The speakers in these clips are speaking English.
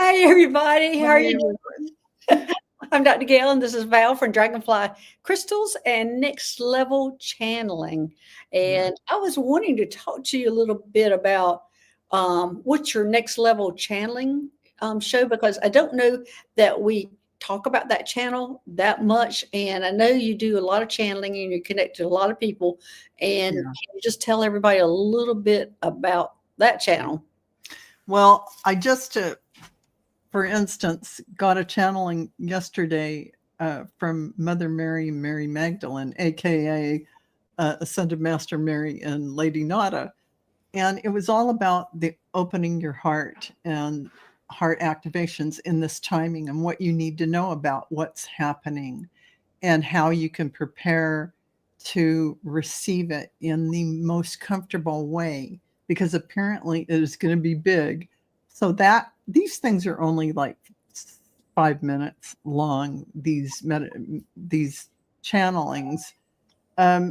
Hi, everybody. How are Hi, you doing? I'm Dr. Gail, and this is Val from Dragonfly Crystals and Next Level Channeling. Yeah. And I was wanting to talk to you a little bit about what's your Next Level Channeling show, because I don't know that we talk about that channel that much. And I know you do a lot of channeling and you connect to a lot of people. And Yeah. can you just tell everybody a little bit about that channel? Well, I just, for instance, got a channeling yesterday from Mother Mary, Mary Magdalene, aka Ascended Master Mary and Lady Nada. And it was all about the opening your heart and heart activations in this timing and what you need to know about what's happening and how you can prepare to receive it in the most comfortable way, because apparently it is going to be big. So that these things are only like 5 minutes long, these channelings.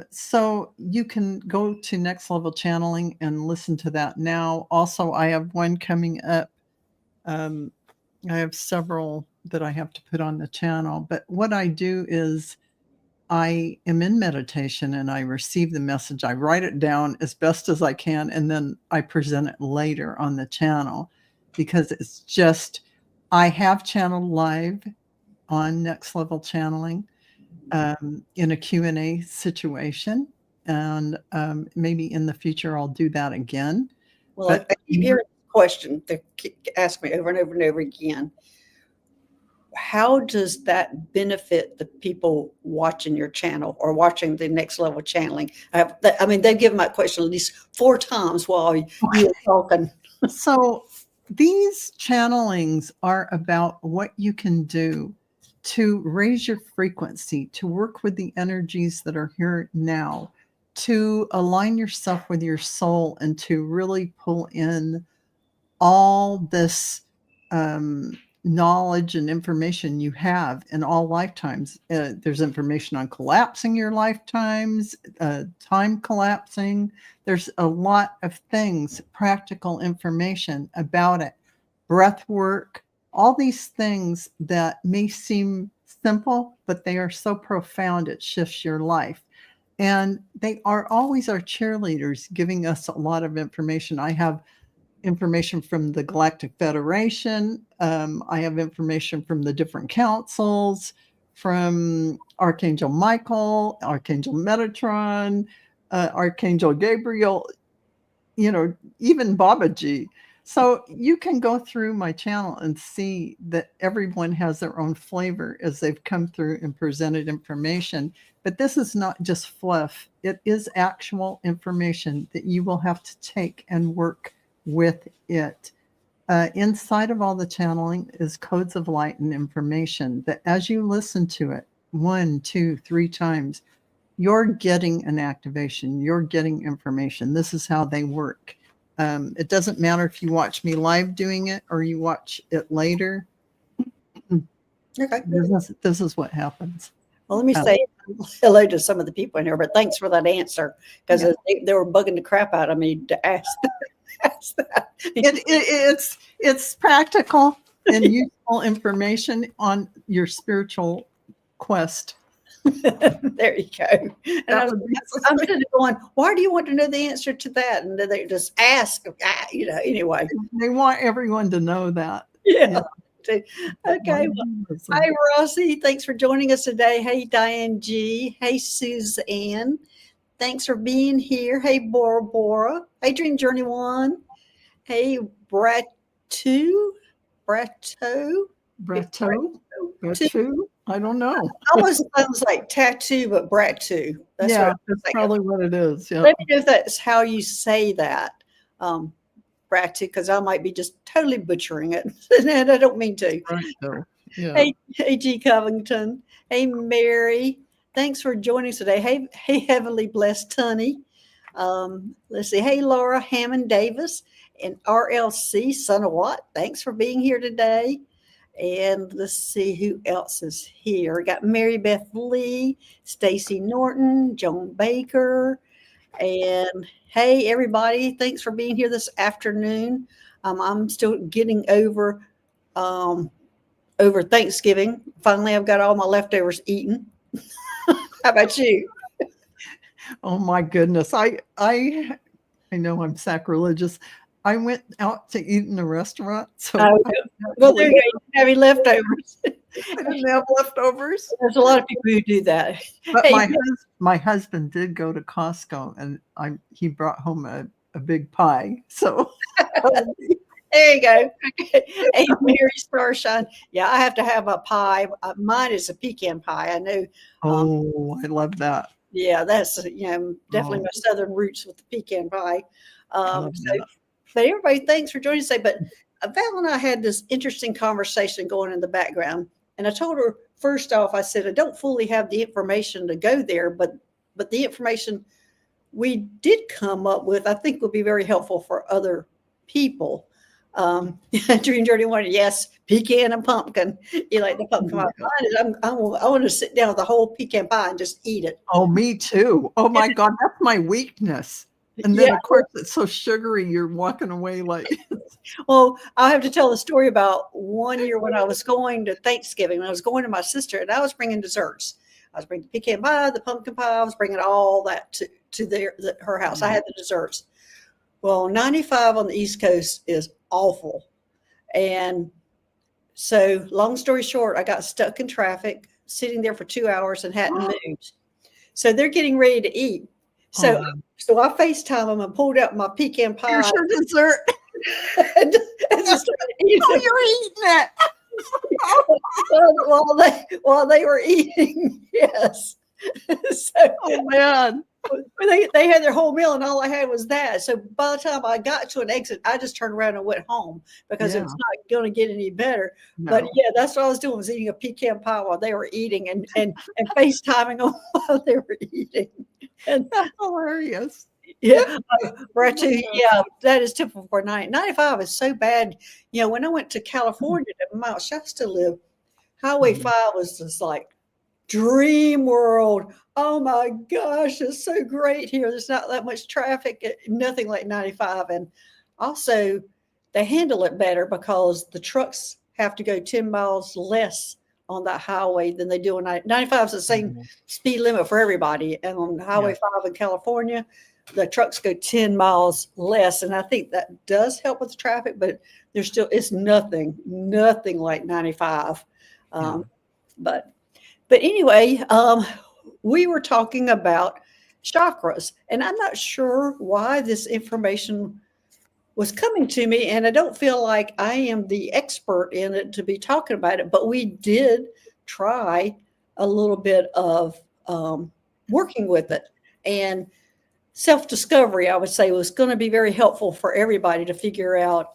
So you can go to Next Level Channeling and listen to that now. Also, I have one coming up. Um, I have several that I have to put on the channel, but what I do is I am in meditation and I receive the message. I write it down as best as I can, and then I present it later on the channel, because it's just, I have channeled live on Next Level Channeling in a Q&A situation. And maybe in the future, I'll do that again. Well, But I keep hearing this question. They ask me over and over and over again. How does that benefit the people watching your channel or watching the Next Level Channeling? I mean, they've given my question at least 4 times while you were talking. So these channelings are about what you can do to raise your frequency, to work with the energies that are here now, to align yourself with your soul, and to really pull in all this knowledge and information you have in all lifetimes. There's information on collapsing your lifetimes, time collapsing. There's a lot of things, practical information about it, breath work, all these things that may seem simple, but they are so profound, it shifts your life. And they are always our cheerleaders, giving us a lot of information. I have information from the Galactic Federation. I have information from the different councils, from Archangel Michael, Archangel Metatron, Archangel Gabriel, even Babaji. So you can go through my channel and see that everyone has their own flavor as they've come through and presented information. But this is not just fluff. It is actual information that you will have to take and work with it. Inside of all the channeling is codes of light and information that as you listen to it 1, 2, 3 times, you're getting an activation, you're getting information. This is how they work. It doesn't matter if you watch me live doing it or you watch it later. Okay. This is what happens. Well, let me say hello to some of the people in here, but thanks for that answer, because they were bugging the crap out of me to ask that. It's practical and useful information on your spiritual quest. There you go. And I'm sitting there going, why do you want to know the answer to that? And they just ask, anyway. They want everyone to know that. Yeah. Okay. Well, hi, Rossi. Thanks for joining us today. Hey, Diane G. Hey, Suzanne. Thanks for being here. Hey, Bora Bora. Hey, Dream Journey 1. Hey, Bratu. I don't know. Almost sounds like tattoo, but Bratu. That's probably what it is. Yeah. Let me know if that's how you say that, Bratu, because I might be just totally butchering it, and I don't mean to. Right, yeah. Hey, G. Covington. Hey, Mary. Thanks for joining us today. Hey, Heavenly Blessed Tunny. Let's see. Hey, Laura Hammond Davis and RLC Son of What. Thanks for being here today. And let's see who else is here. We got Mary Beth Lee, Stacy Norton, Joan Baker, and hey, everybody. Thanks for being here this afternoon. I'm still getting over over Thanksgiving. Finally, I've got all my leftovers eaten. How about you? Oh my goodness. I know I'm sacrilegious. I went out to eat in a restaurant, so Oh, I well, there you go. You don't have any leftovers. didn't have leftovers. There's a lot of people who do that. But Hey, my husband did go to Costco, and he brought home a big pie. So there you go. Hey, Mary Starshine. Yeah, I have to have a pie. Mine is a pecan pie. I know. oh, I love that. Yeah, that's definitely Oh, my southern roots with the pecan pie. I love So, that. but everybody, thanks for joining us today. But Val and I had this interesting conversation going in the background, and I told her first off, I said I don't fully have the information to go there, but the information we did come up with, I think, will be very helpful for other people. Dream Journey wanted, yes, pecan and pumpkin. You like the pumpkin pie? I want to sit down with the whole pecan pie and just eat it. Oh, me too. Oh my God, that's my weakness. And then, of course, it's so sugary, you're walking away like. Well, I have to tell the story about one year when I was going to Thanksgiving. I was going to my sister, and I was bringing desserts. I was bringing the pecan pie, the pumpkin pie. I was bringing all that to her house. I had the desserts. Well, 95 on the East Coast is awful. And so, long story short, I got stuck in traffic, sitting there for 2 hours and hadn't moved. So they're getting ready to eat. So I FaceTime them and pulled out my pecan pie. Here's your dessert. and just started eating Oh, you're eating it. while they were eating, yes. So, oh man. They had their whole meal and all I had was that. So by the time I got to an exit, I just turned around and went home because it's not going to get any better. No. But yeah, that's what I was doing, was eating a pecan pie while they were eating and FaceTiming them while they were eating. And that's hilarious. Yeah, yeah, that is typical for 95 is so bad. When I went to California to Mount Shasta live, Highway 5 was just like dream world. Oh my gosh, it's so great here. There's not that much traffic, nothing like 95. And also they handle it better because the trucks have to go 10 miles less on that highway than they do on 95 is the same speed limit for everybody. And on Highway 5 in California, the trucks go 10 miles less. And I think that does help with the traffic, but it's nothing like 95. But anyway, we were talking about chakras, and I'm not sure why this information was coming to me, and I don't feel like I am the expert in it to be talking about it, but we did try a little bit of working with it. And self-discovery, I would say, was going to be very helpful for everybody to figure out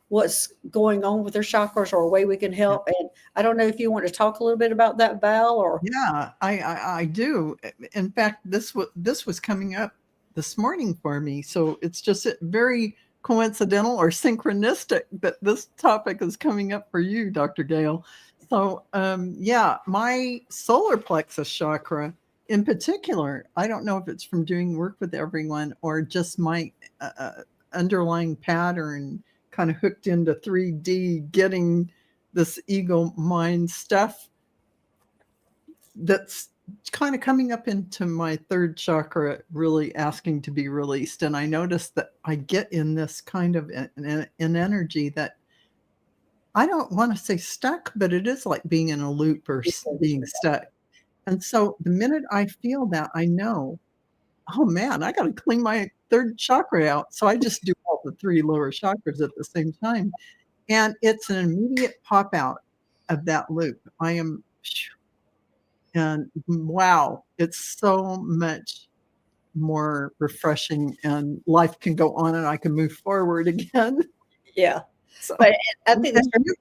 what's going on with their chakras or a way we can help. And I don't know if you want to talk a little bit about that, Val, or. Yeah, I do. In fact, this was coming up this morning for me. So it's just very coincidental or synchronistic that this topic is coming up for you, Dr. Gail. So my solar plexus chakra in particular, I don't know if it's from doing work with everyone or just my underlying pattern kind of hooked into 3D, getting this ego mind stuff that's kind of coming up into my third chakra, really asking to be released. And I noticed that I get in this kind of an energy that I don't want to say stuck, but it is like being in a loop or being stuck. And so the minute I feel that, I know, oh man, I got to clean my third chakra out. So I just do all the 3 lower chakras at the same time. And it's an immediate pop out of that loop. And wow, it's so much more refreshing and life can go on and I can move forward again. Yeah. So, but I think that's very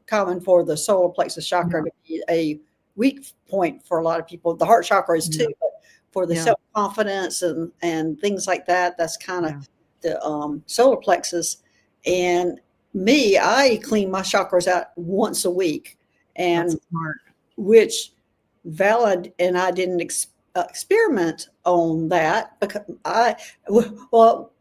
common for the solar plexus chakra to be a weak point for a lot of people. The heart chakra is too, but for the self-confidence and things like that, that's kind of the solar plexus. And me, I clean my chakras out once a week, and which Val and I didn't experiment on that because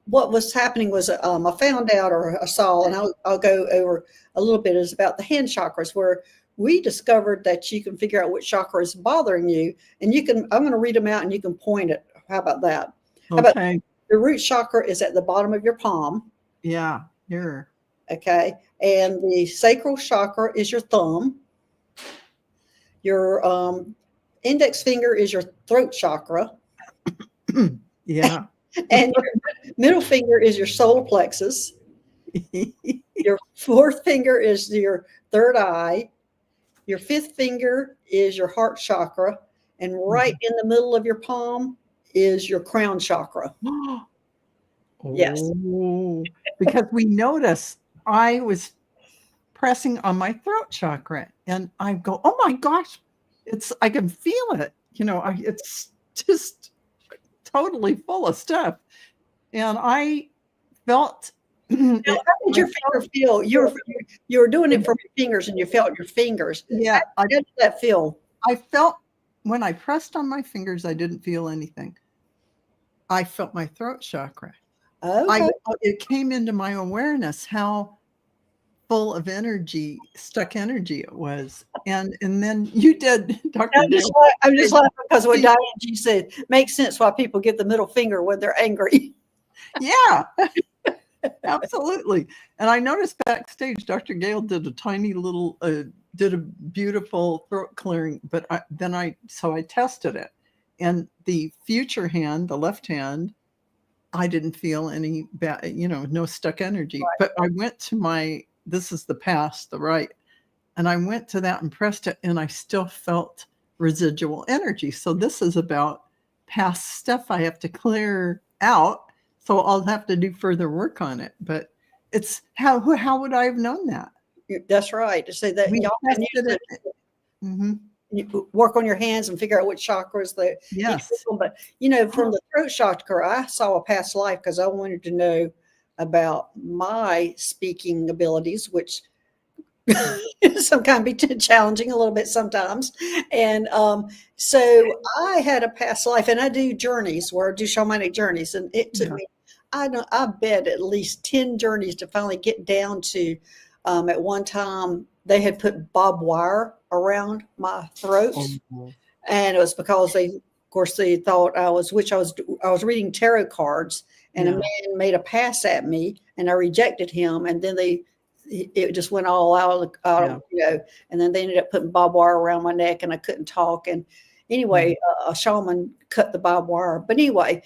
what was happening was I found out, or I saw, and I'll go over a little bit, is about the hand chakras, where we discovered that you can figure out which chakra is bothering you, and I'm going to read them out, and you can point it. How about that? How about Okay. the root chakra is at the bottom of your palm? Yeah. Here. Okay, and the sacral chakra is your thumb. Your index finger is your throat chakra. Yeah. And your middle finger is your solar plexus. Your fourth finger is your third eye. Your fifth finger is your heart chakra. And right in the middle of your palm is your crown chakra. Yes. Oh, because we noticed I was pressing on my throat chakra and I go, oh my gosh, I can feel it. It's just totally full of stuff. And I felt How did your finger feel? You were doing it from your fingers, and you felt your fingers. Yeah. How did that feel? I felt when I pressed on my fingers, I didn't feel anything. I felt my throat chakra. Okay. It came into my awareness how full of energy, stuck energy it was. And then you did, Dr. I'm just laughing because what Diane G said makes sense why people get the middle finger when they're angry. Yeah, absolutely. And I noticed backstage, Dr. Gail did a tiny little, did a beautiful throat clearing, but so I tested it. And the future hand, the left hand, I didn't feel any bad, no stuck energy. Right. But I went to this is the past, the right. And I went to that and pressed it, and I still felt residual energy. So this is about past stuff I have to clear out. So I'll have to do further work on it. But it's how would I have known that? That's right. To say that y'all can use it. You work on your hands and figure out which chakras they. Yes. But from the throat chakra, I saw a past life because I wanted to know about my speaking abilities, which some can be challenging a little bit sometimes. And so I had a past life, and I do journeys where I do shamanic journeys, and it took me, I bet at least 10 journeys to finally get down to. At one time, they had put barbed wire around my throat, and it was because they thought I was reading tarot cards, and a man made a pass at me, and I rejected him, and then it just went all out, and then they ended up putting barbed wire around my neck, and I couldn't talk. And anyway, a shaman cut the barbed wire. But anyway,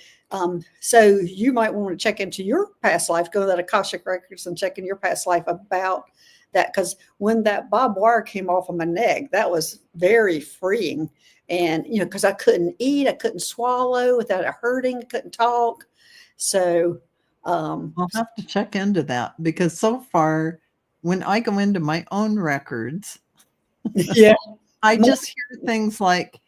so you might want to check into your past life, go to that Akashic Records and check in your past life about that. Because when that barbed wire came off of my neck, that was very freeing. And, because I couldn't eat, I couldn't swallow without it hurting, I couldn't talk. So I'll have to check into that, because so far, when I go into my own records, I just hear things like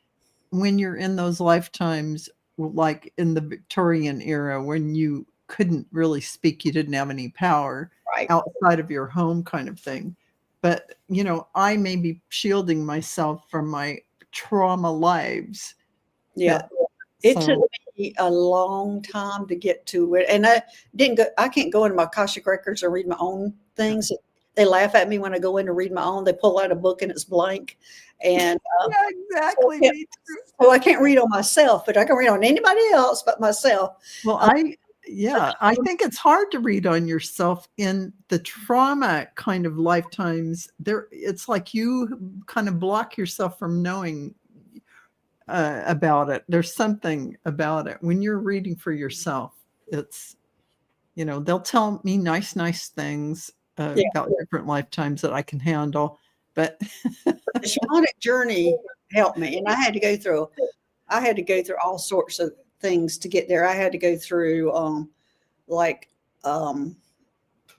when you're in those lifetimes, like in the Victorian era, when you couldn't really speak, you didn't have any power outside of your home kind of thing. But, I may be shielding myself from my trauma lives. Yeah. It took me a long time to get to it. And I can't go into my Akashic Records or read my own things. They laugh at me when I go in to read my own. They pull out a book and it's blank. And exactly. So I can't read on myself, but I can read on anybody else but myself. Well, I think it's hard to read on yourself in the trauma kind of lifetimes. It's like you kind of block yourself from knowing about it. There's something about it when you're reading for yourself. It's, they'll tell me nice things about different lifetimes that I can handle. But the shamanic journey helped me, and I had to go through all sorts of things to get there. I had to go through barbed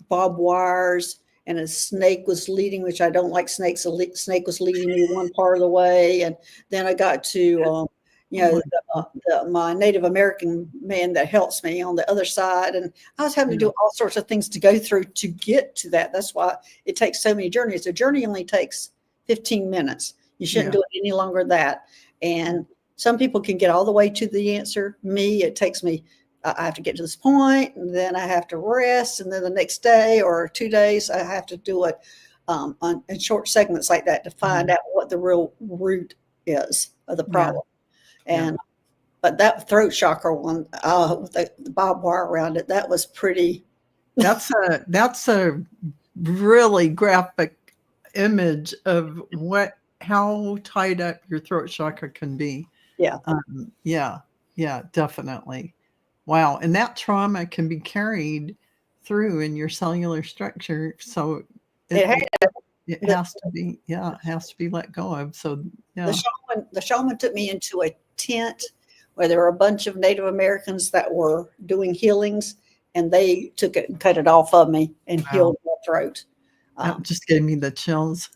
wires, and a snake was leading, which I don't like snakes. A snake was leading me one part of the way, and then I got to my Native American man that helps me on the other side, and I was having to do all sorts of things to go through to get to that. That's why it takes so many journeys. A journey only takes 15 minutes. You shouldn't do it any longer than that. And some people can get all the way to the answer. Me, it takes me I have to get to this point, and then I have to rest, and then the next day or 2 days I have to do it in short segments like that to find out what the real root is of the problem. And but that throat chakra one, with the barbed wire around it, that was pretty. That's a really graphic image of how tied up your throat chakra can be. Yeah. Yeah, definitely. Wow. And that trauma can be carried through in your cellular structure. So it has to be, it has to be let go of. So the shaman took me into a tent where there were a bunch of Native Americans that were doing healings, and they took it and cut it off of me and healed my throat. That just gave me the chills.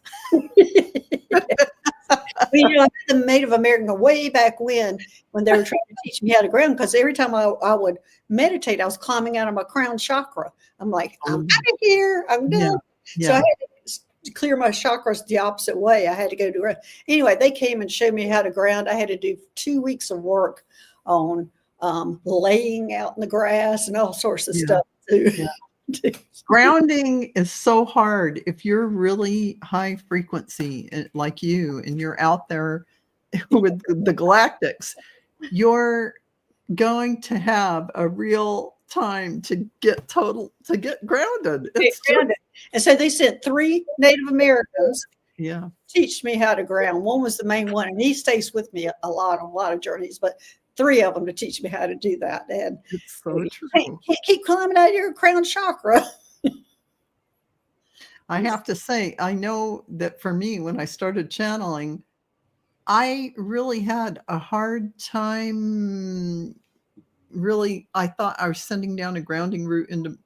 You know, the Native American way back when they were trying to teach me how to ground, because every time I would meditate, I was climbing out of my crown chakra. I'm like, I'm out of here. I'm done. So I had to clear my chakras the opposite way. I had to go to anyway. They came and showed me how to ground. I had to do 2 weeks of work on laying out in the grass and all sorts of stuff too. Grounding is so hard. If you're really high frequency like you, and you're out there with the Galactics, you're going to have a real time to get grounded. And so they sent 3 Native Americans to teach me how to ground. One was the main one, and he stays with me a lot on a lot of journeys, but 3 of them to teach me how to do that. And it's so true. Can't keep climbing out of your crown chakra. I have to say, I know that for me, when I started channeling, I really had a hard time. Really, I thought I was sending down a grounding route into,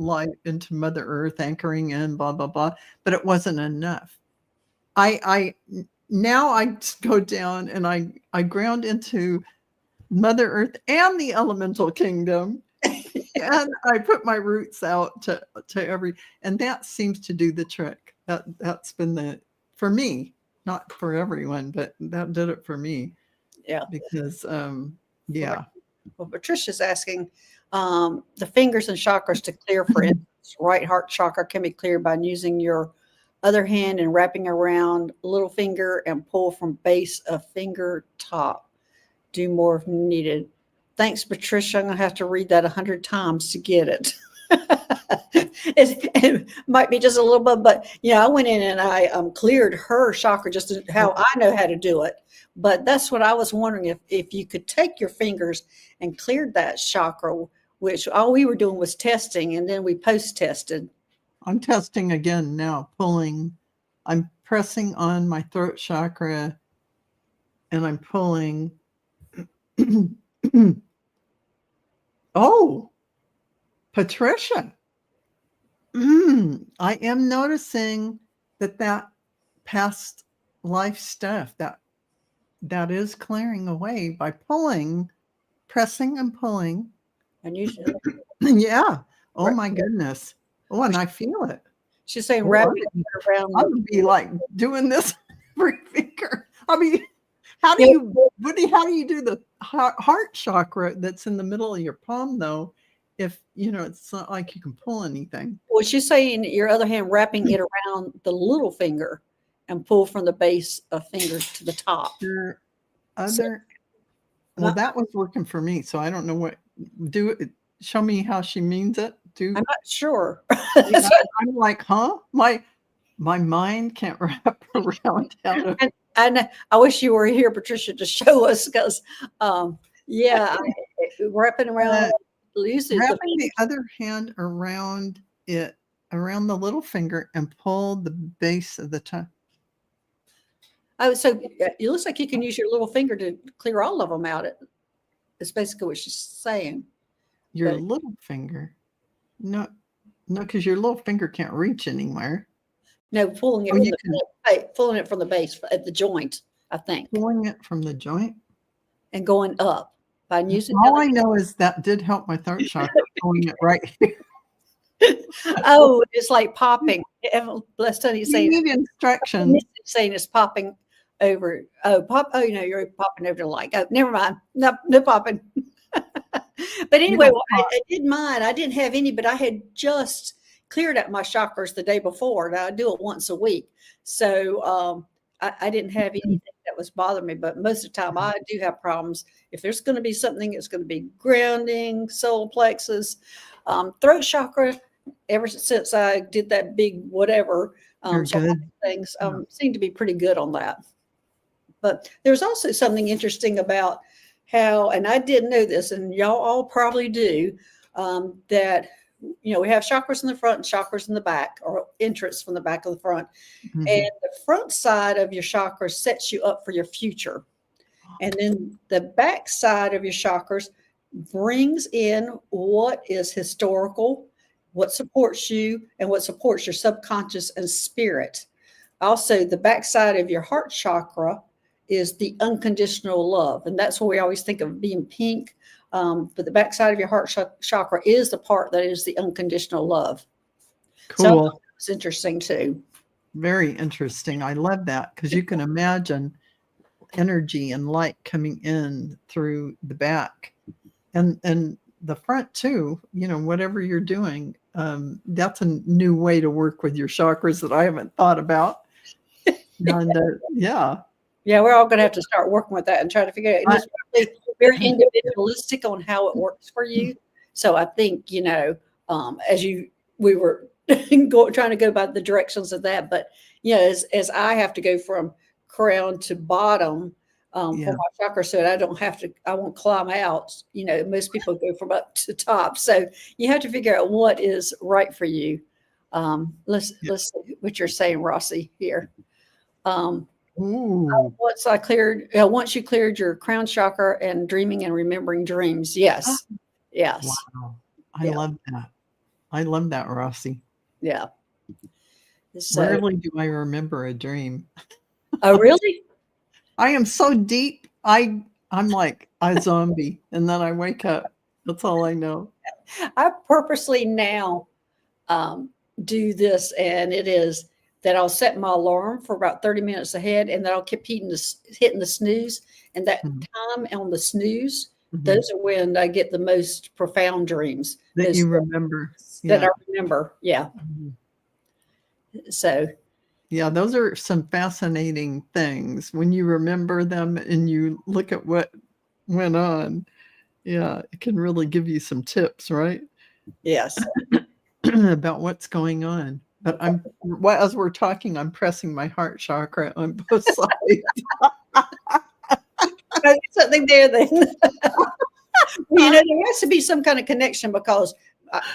light, into Mother Earth, anchoring in, blah, blah, blah. But it wasn't enough. Now I go down and I ground into Mother Earth and the elemental kingdom. And I put my roots out to and that seems to do the trick. That's been for me, not for everyone, but that did it for me. Yeah. Because, Well, Patricia's asking, the fingers and chakras to clear, for instance, right heart chakra can be cleared by using your other hand and wrapping around little finger and pull from base of finger top. Do more if needed. Thanks, Patricia. I'm going to have to read that 100 times to get it. It might be just a little bit, but I went in and I cleared her chakra just how I know how to do it. But that's what I was wondering, if you could take your fingers and cleared that chakra, which all we were doing was testing, and then we post-tested. I'm testing again now, pulling. I'm pressing on my throat chakra, and I'm pulling. Oh, Patricia. I am noticing that past life stuff that is clearing away by pressing and pulling. And usually, Oh my goodness. Oh, and I feel it. She's saying wrapping it around. I would be like doing this every finger. I mean, how do you do the heart chakra that's in the middle of your palm, though, if it's not like you can pull anything? Well, she's saying your other hand wrapping it around the little finger and pull from the base of fingers to the top. That was working for me, so I don't know what. Show me how she means it. I'm not sure. I'm like, huh? My mind can't wrap around how to. And I wish you were here, Patricia, to show us, because wrapping around. Wrapping the other hand around the little finger, and pull the base of the tongue. Oh, so it looks like you can use your little finger to clear all of them out. That's basically what she's saying. Your little finger? No, because your little finger can't reach anywhere. No, pulling it from the base at the joint, I think. Pulling it from the joint? And going up by using. All I know is that did help my throat chakra, pulling it right here. Oh, it's like popping. Blessed honey saying. You need instructions. Saying it's popping over. Oh, pop. Oh, you're popping over the light. Oh, never mind. No popping. But anyway, Yeah. well, I did mine. I didn't have any, but I had just cleared out my chakras the day before. Now I do it once a week. So I didn't have anything that was bothering me, but most of the time I do have problems. If there's going to be something, it's going to be grounding, solar plexus, throat chakra. Ever since I did that big whatever, You're so all good. these things Yeah. seem to be pretty good on that. But there's also something interesting about how, and I didn't know this, and y'all all probably do, that we have chakras in the front and chakras in the back, or entrance from the back of the front. Mhm. And the front side of your chakras sets you up for your future. And then the back side of your chakras brings in what is historical, what supports you, and what supports your subconscious and spirit. Also, the back side of your heart chakra is the unconditional love. And that's what we always think of being pink. But the back side of your heart chakra is the part that is the unconditional love. So Cool. it's interesting too. Very interesting. I love that because you can imagine energy and light coming in through the back and the front too. Whatever you're doing, that's a new way to work with your chakras that I haven't thought about. And Yeah, we're all going to have to start working with that and try to figure it out. And it's probably very individualistic on how it works for you. So I think, we were trying to go by the directions of that, but as I have to go from crown to bottom for my chakra, so I won't climb out. Most people go from up to top. So you have to figure out what is right for you. Let's see what you're saying, Rossi, here. Once you cleared your crown chakra and dreaming and remembering dreams. Yes. Wow. I love that. I love that, Rossi. Yeah. So, rarely do I remember a dream. Oh, really? I am so deep. I'm like a zombie, and then I wake up. That's all I know. I purposely now do this, and it is that I'll set my alarm for about 30 minutes ahead, and then I'll keep hitting the snooze. And that time on the snooze, those are when I get the most profound dreams. That you remember. That I remember. Yeah. So. Yeah, those are some fascinating things when you remember them and you look at what went on. Yeah, it can really give you some tips, right? Yes. About what's going on. But as we're talking, I'm pressing my heart chakra on both sides. There's something there then. There has to be some kind of connection because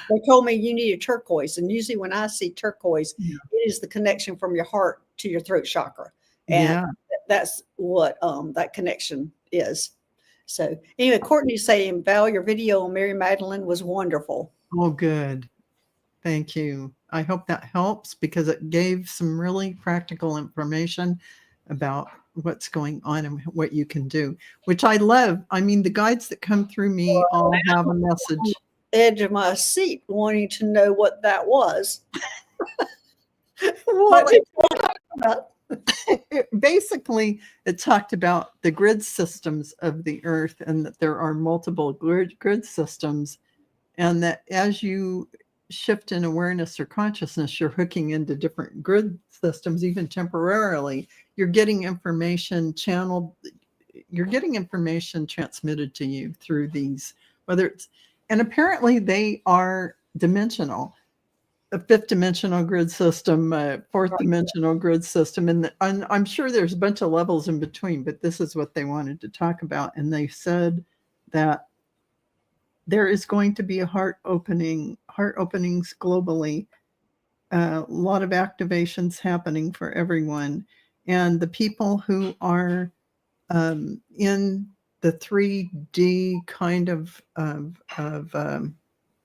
they told me you need a turquoise. And usually when I see turquoise, it is the connection from your heart to your throat chakra. And that's what that connection is. So anyway, Courtney's saying, Val, your video on Mary Magdalene was wonderful. Oh, good. Thank you. I hope that helps because it gave some really practical information about what's going on and what you can do, which I love. I mean, the guides that come through me all have a message. Edge of my seat wanting to know what that was. What are you talking about? Basically, it talked about the grid systems of the earth and that there are multiple grid systems, and that as you shift in awareness or consciousness, you're hooking into different grid systems, even temporarily. You're getting information channeled, you're getting information transmitted to you through these, and apparently they are dimensional. A fifth dimensional grid system, fourth dimensional grid system. And I'm sure there's a bunch of levels in between, but this is what they wanted to talk about. And they said that there is going to be a heart openings globally, a lot of activations happening for everyone. And the people who are in the 3D kind of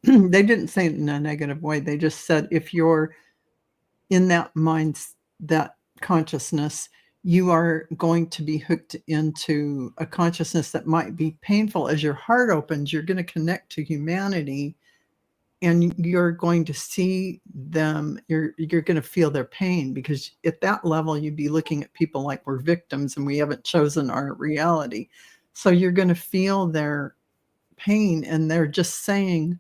they didn't say it in a negative way. They just said if you're in that mind, that consciousness, you are going to be hooked into a consciousness that might be painful. As your heart opens, you're going to connect to humanity and you're going to see them. You're going to feel their pain because at that level, you'd be looking at people like we're victims and we haven't chosen our reality. So you're going to feel their pain, and they're just saying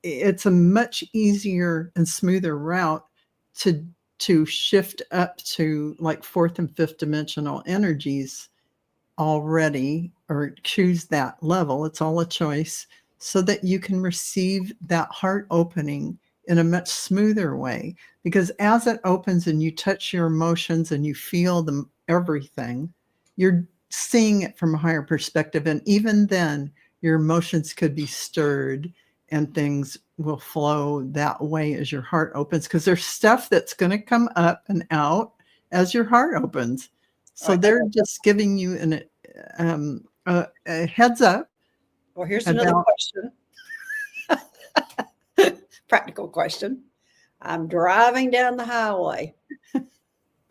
it's a much easier and smoother route to shift up to like fourth and fifth dimensional energies already, or choose that level. It's all a choice, so that you can receive that heart opening in a much smoother way. Because as it opens and you touch your emotions and you feel them, everything, you're seeing it from a higher perspective. And even then, your emotions could be stirred and things will flow that way as your heart opens, because there's stuff that's going to come up and out as your heart opens. So they're just giving you a heads up. Well, here's another question. Practical question. I'm driving down the highway.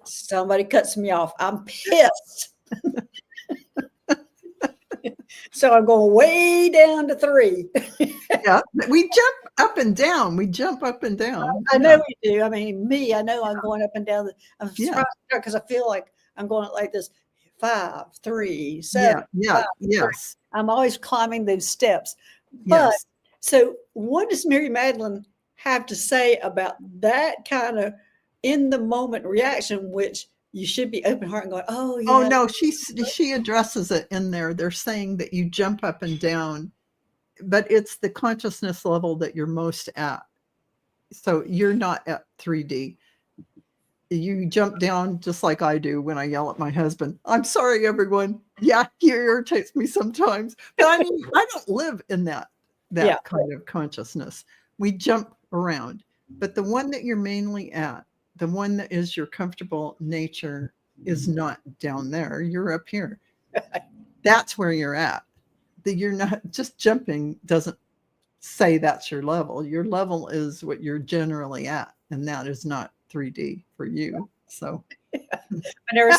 Somebody cuts me off. I'm pissed. So I'm going way down to 3. Yeah, we jump up and down. We jump up and down. I know we do. I mean, I know I'm going up and down. I'm Yeah. because I feel like I'm going like this. 5, 3, 7. Yeah. 5, Yes. 3. I'm always climbing those steps. But Yes. so what does Mary Magdalene have to say about that kind of in the moment reaction, which you should be open heart and going, oh, yeah. Oh, no, she addresses it in there. They're saying that you jump up and down, but it's the consciousness level that you're most at. So you're not at 3D. You jump down just like I do when I yell at my husband. I'm sorry, everyone. Yeah, he irritates me sometimes. But I mean, I don't live in that kind of consciousness. We jump around. But the one that you're mainly at, the one that is your comfortable nature, is not down there. You're up here. That's where you're at. That you're not just jumping doesn't say that's your level. Your level is what you're generally at, and that is not 3D for you. So whenever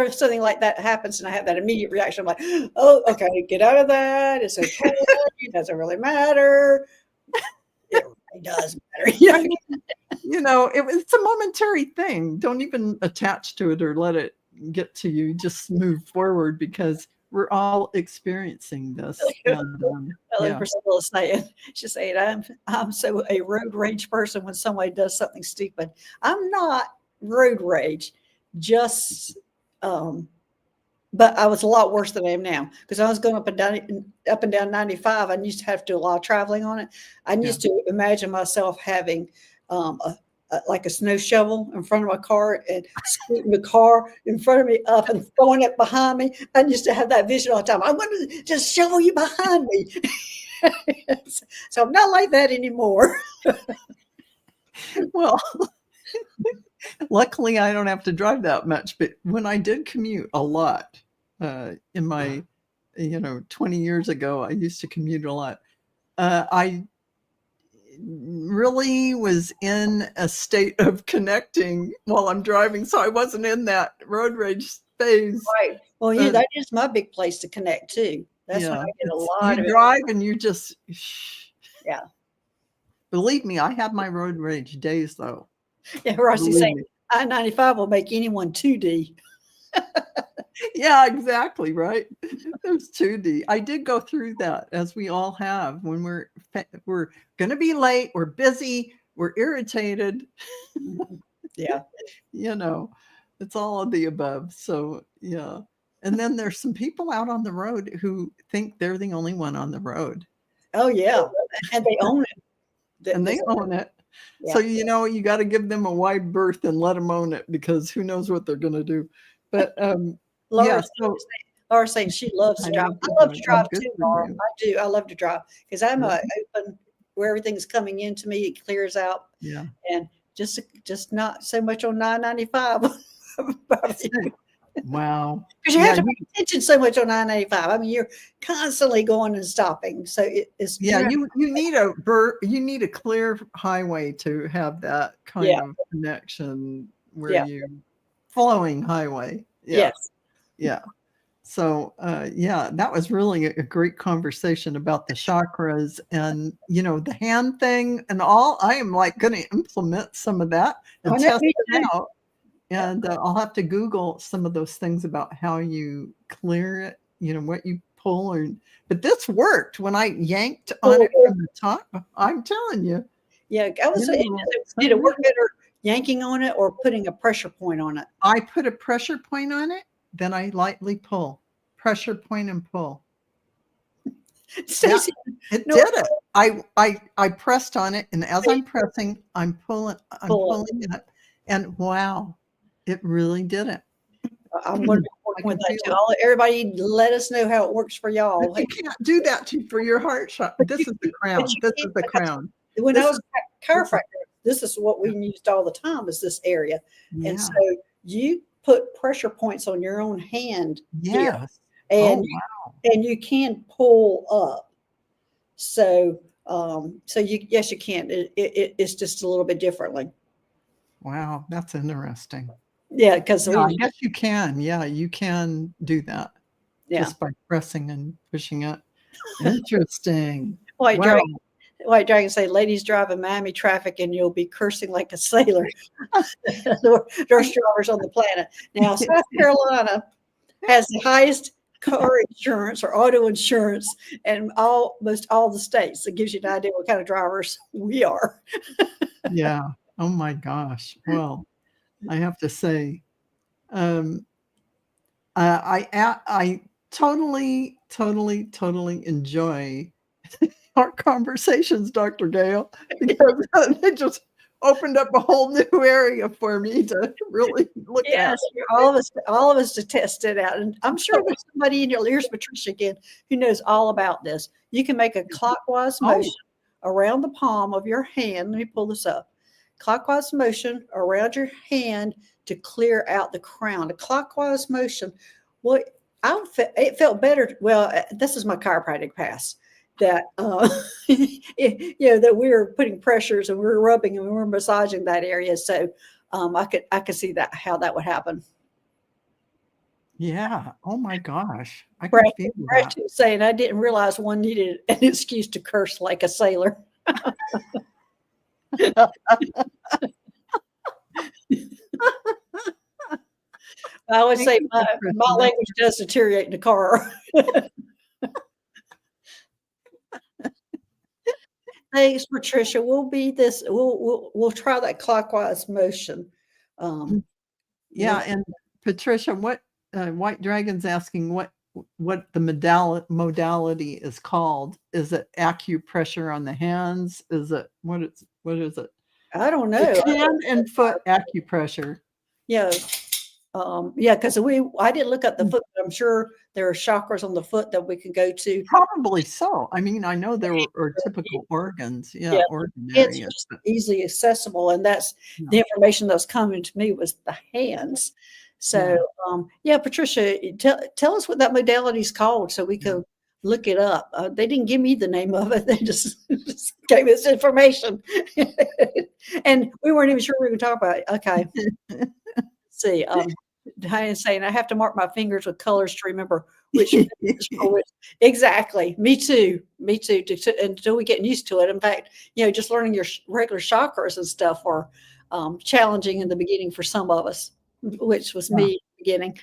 something like that happens and I have that immediate reaction, I'm like, oh, okay, get out of that. It's okay. It doesn't really matter. It really does matter. It's a momentary thing. Don't even attach to it or let it get to you. Just move forward, because we're all experiencing this. Priscilla saying, she's saying, I'm so a road rage person when somebody does something stupid. I'm not road rage, just but I was a lot worse than I am now, because I was going up and down 95. I used to have to do a lot of traveling on it. I used to imagine myself having like a snow shovel in front of my car and scooting the car in front of me up and throwing it behind me. I used to have that vision all the time. I'm going to just shovel you behind me. So I'm not like that anymore. Well, luckily I don't have to drive that much. But when I did commute a lot in my, 20 years ago, I used to commute a lot. I really was in a state of connecting while I'm driving, so I wasn't in that road rage phase. Right. Well, that is my big place to connect too. That's when I get a lot of drive and you just yeah. Believe me, I have my road rage days though. Yeah, Rossi's saying I-95 will make anyone 2D. Yeah, exactly, right. There's 2D. I did go through that, as we all have, when we're going to be late, we're busy, we're irritated. Yeah. It's all of the above. So, yeah. And then there's some people out on the road who think they're the only one on the road. Oh, yeah. And they own it. And they own it. Yeah. So, you got to give them a wide berth and let them own it, because who knows what they're going to do. But, Laura's saying she loves to drive. I love to drive too, Laura. I do. I love to drive, because I'm open where everything's coming into me. It clears out. Yeah. And just not so much on 995. Wow. Because you have to pay attention so much on 995. I mean, you're constantly going and stopping. So it's you need a clear highway to have that kind of connection where you're flowing highway. Yeah. Yes. Yeah. So that was really a great conversation about the chakras and the hand thing and all. I am like going to implement some of that and test it out. And I'll have to Google some of those things about how you clear it, what you pull, but this worked when I yanked on it from the top. I'm telling you. Yeah, I would say, did it work better yanking on it or putting a pressure point on it? I put a pressure point on it, then I lightly pull. Pressure point and pull. Stacey, It did it. I pressed on it, and as I'm pressing, I'm pulling it, and wow, it really did it. I'm going to be working with that too. Everybody, let us know how it works for y'all. You can't do that for your heart shot. This is the crown. This is the crown. When I was a chiropractor, this is what we used all the time, is this area. Yeah. And so you put pressure points on your own hand. Yes. And and you can pull up. So yes, you can. It's just a little bit differently. Wow, that's interesting. Yeah, because I guess you can. Yeah, you can do that. Yeah. Just by pressing and pushing it. Interesting. White Dragon say, ladies driving Miami traffic and you'll be cursing like a sailor. Worst drivers on the planet. Now, South Carolina has the highest car insurance or auto insurance in almost all the states. It gives you an idea what kind of drivers we are. Yeah. Oh my gosh. Well, I have to say, I totally enjoy our conversations, Dr. Gail, because they just opened up a whole new area for me to really look at. All of us to test it out. And I'm sure there's somebody in your ears, Patricia, again, who knows all about this. You can make a clockwise motion around the palm of your hand. Let me pull this up. Clockwise motion around your hand to clear out the crown. A clockwise motion. Well, it felt better. Well, this is my chiropractic past. That that we were putting pressures and we were rubbing and we were massaging that area. So I could see that how that would happen. Yeah. Oh my gosh. I can feel that. Saying I didn't realize one needed an excuse to curse like a sailor. I would say my language does deteriorate in the car. Thanks, Patricia. We'll try that clockwise motion. Yeah, and Patricia, what White Dragon's asking what the modality is called? Is it acupressure on the hands? Is it what is it? I don't know. Hand and foot acupressure. Yeah. Because I didn't look up the foot, but I'm sure there are chakras on the foot that we can go to. Probably so. I mean, I know there are typical organs. Yeah, organ areas. It's easily accessible, and that's the information that's coming to me was the hands. So, Patricia, tell us what that modality is called so we can look it up. They didn't give me the name of it. They just gave us information. And we weren't even sure we were going to talk about it. Okay. See, Diane saying I have to mark my fingers with colors to remember which exactly. Me too. Until we get used to it. In fact, just learning your regular chakras and stuff are challenging in the beginning for some of us, which was me in the beginning.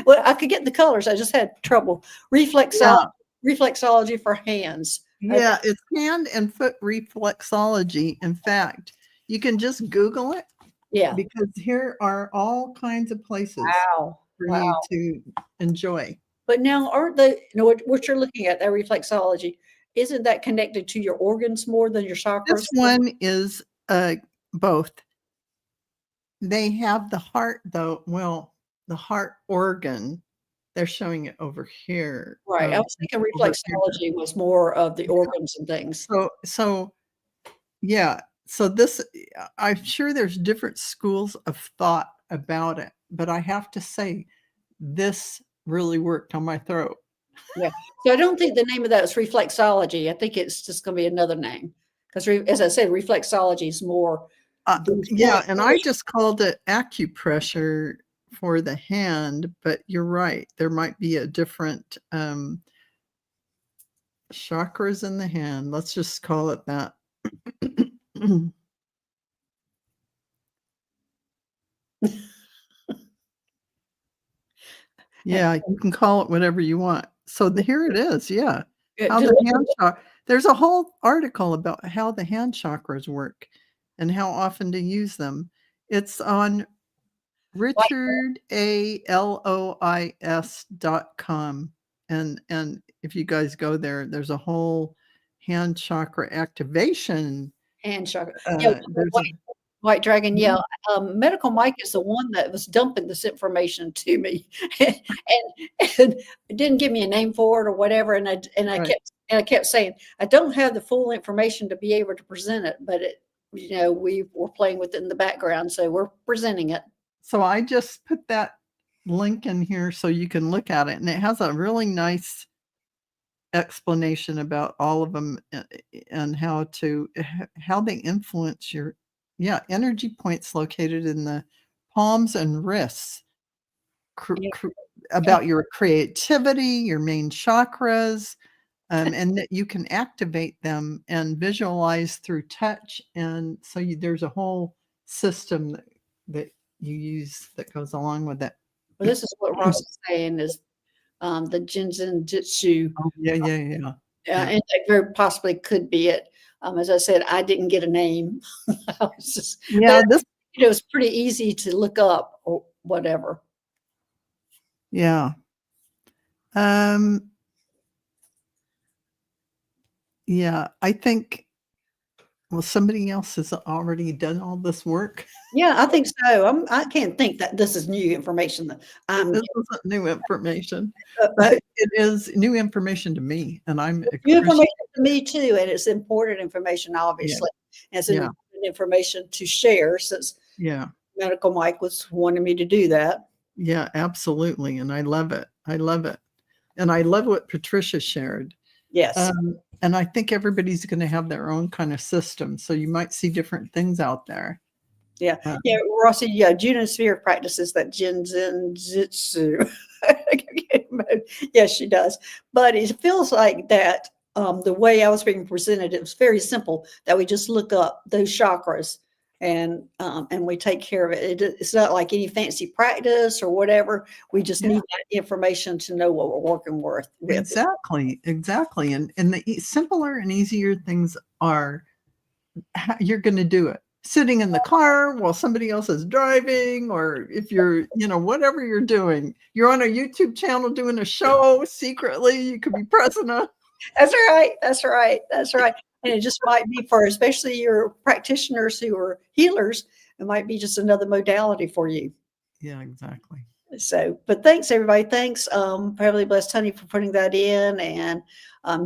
Well, I could get the colors. I just had trouble. Reflexology for hands. Yeah, it's hand and foot reflexology. In fact, you can just Google it. Yeah. Because here are all kinds of places for you to enjoy. But now aren't what you're looking at, that reflexology, isn't that connected to your organs more than your chakras? This one is both. They have the heart though. Well, the heart organ, they're showing it over here. Right. I was thinking reflexology was more of the organs and things. So yeah. So this, I'm sure there's different schools of thought about it, but I have to say, this really worked on my throat. Yeah. So I don't think the name of that is reflexology. I think it's just going to be another name because, as I said, reflexology is more. And I just called it acupressure for the hand, but you're right. There might be a different chakras in the hand. Let's just call it that. Yeah, you can call it whatever you want. So here it is. Yeah. Yeah, How the hand chakra. There's a whole article about how the hand chakras work and how often to use them. It's on richardalois.com. And if you guys go there, there's a whole hand chakra activation. hand chakra. Yeah, There's White Dragon, yeah. Mhm. Medical Mike is the one that was dumping this information to me, and didn't give me a name for it or whatever. And Right. I kept saying I don't have the full information to be able to present it, but we were playing with it in the background, so we're presenting it. So I just put that link in here so you can look at it, and it has a really nice explanation about all of them and how they influence your energy points located in the palms and wrists Yeah. about your creativity, your main chakras, and that you can activate them and visualize through touch. And so there's a whole system that you use that goes along with it. Well, this is what Ross is saying is the Jinzen Jitsu. Oh, yeah. And that very possibly could be it. As I said, I didn't get a name. I was just, Yeah, this it was pretty easy to look up or whatever. yeah. Yeah, I think somebody else has already done all this work. Yeah, I think so. I can't think that this is new information that I'm This isn't new information, uh, but it is new information to me, and I'm new appreciative. information to me too, and it's important information, obviously. And it's important information to share since Medical Mike was wanting me to do that. Yeah, absolutely, and I love it. I love it, and I love what Patricia shared. Yes. And I think everybody's going to have their own kind of system, so you might see different things out there. Yeah, Rossi, Juno Sphere practices that Jinzen Jitsu. Yes, she does. But it feels like that the way I was being presented, it was very simple, that we just look up those chakras and we take care of it. It's not like any fancy practice or whatever. We just need that information to know what we're working with. Exactly. And the simpler and easier things are, you're going to do it sitting in the car while somebody else is driving, or if you're, whatever you're doing, you're on a YouTube channel doing a show secretly, you could be president. That's right. And it just might be for, especially your practitioners who are healers, it might be just another modality for you. Yeah, exactly. So, but thanks everybody. Thanks, Beverly Blessed Honey, for putting that in, and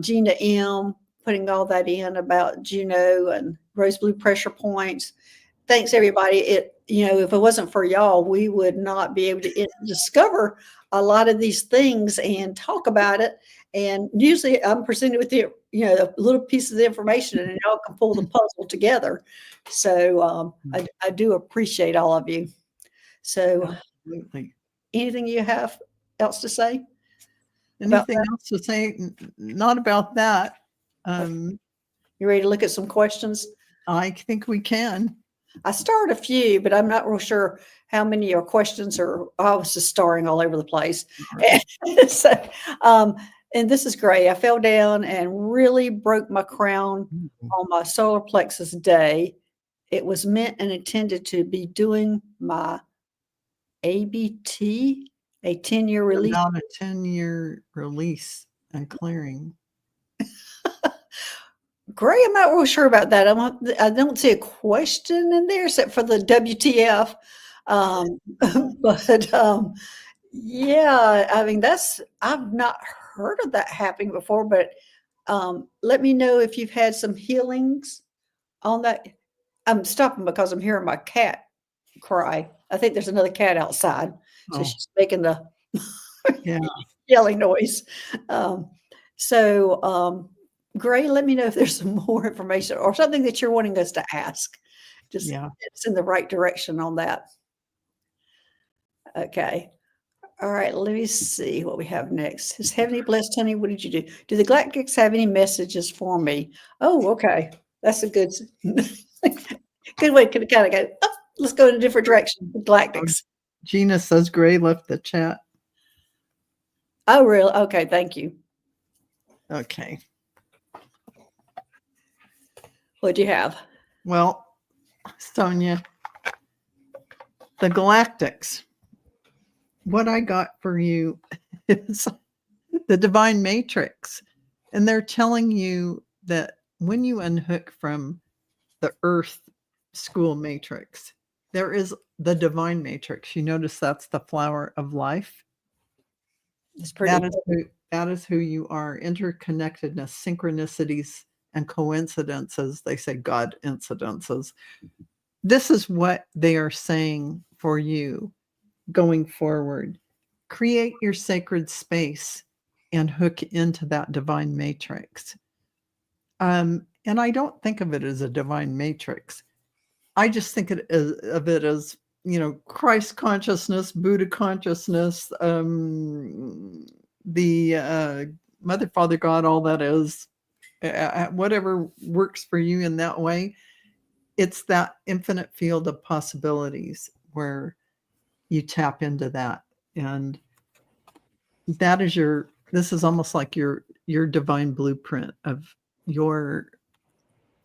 Gina M putting all that in about Juno and Rose Blue pressure points. Thanks everybody. If it wasn't for y'all, we would not be able to discover a lot of these things and talk about it. And usually I'm presented with a little piece of the information, and y'all can pull the puzzle together. So I do appreciate all of you. So absolutely. Anything you have else to say? Anything else to say? Not about that. You ready to look at some questions? I think we can. I starred a few, but I'm not real sure how many are questions, or I was just starring all over the place. Right. So, and this is great. I fell down and really broke my crown on my solar plexus day. It was meant and intended to be doing my ABT, a 10-year release. About a 10-year release and clearing. Gray, I'm not real sure about that. I don't see a question in there except for the WTF. But yeah, I mean, I've not heard of that happening before, but let me know if you've had some healings on that. I'm stopping because I'm hearing my cat cry. I think there's another cat outside. So she's making the yelling noise. Gray, let me know if there's some more information or something that you're wanting us to ask. Just it's in the right direction on that. Okay. All right. Let me see what we have next. His Heavenly Blessed Honey, what did you do? Do the Galactics have any messages for me? Oh, okay. That's a good way to kind of go, let's go in a different direction with Galactics. Gina says Gray left the chat. Oh, really? Okay, thank you. Okay. What'd you have? Well, Sonia, the Galactics. What I got for you is the Divine Matrix. And they're telling you that when you unhook from the Earth school matrix, there is the Divine Matrix. You notice that's the flower of life. It's pretty. That is who you are. Interconnectedness, synchronicities, and coincidences. They say God incidences. This is what they are saying for you going forward. Create your sacred space and hook into that divine matrix. And I don't think of it as a divine matrix. I just think of it as, Christ consciousness, Buddha consciousness, the Mother, Father, God, all that is, whatever works for you in that way. It's that infinite field of possibilities where you tap into that. And that is this is almost like your divine blueprint of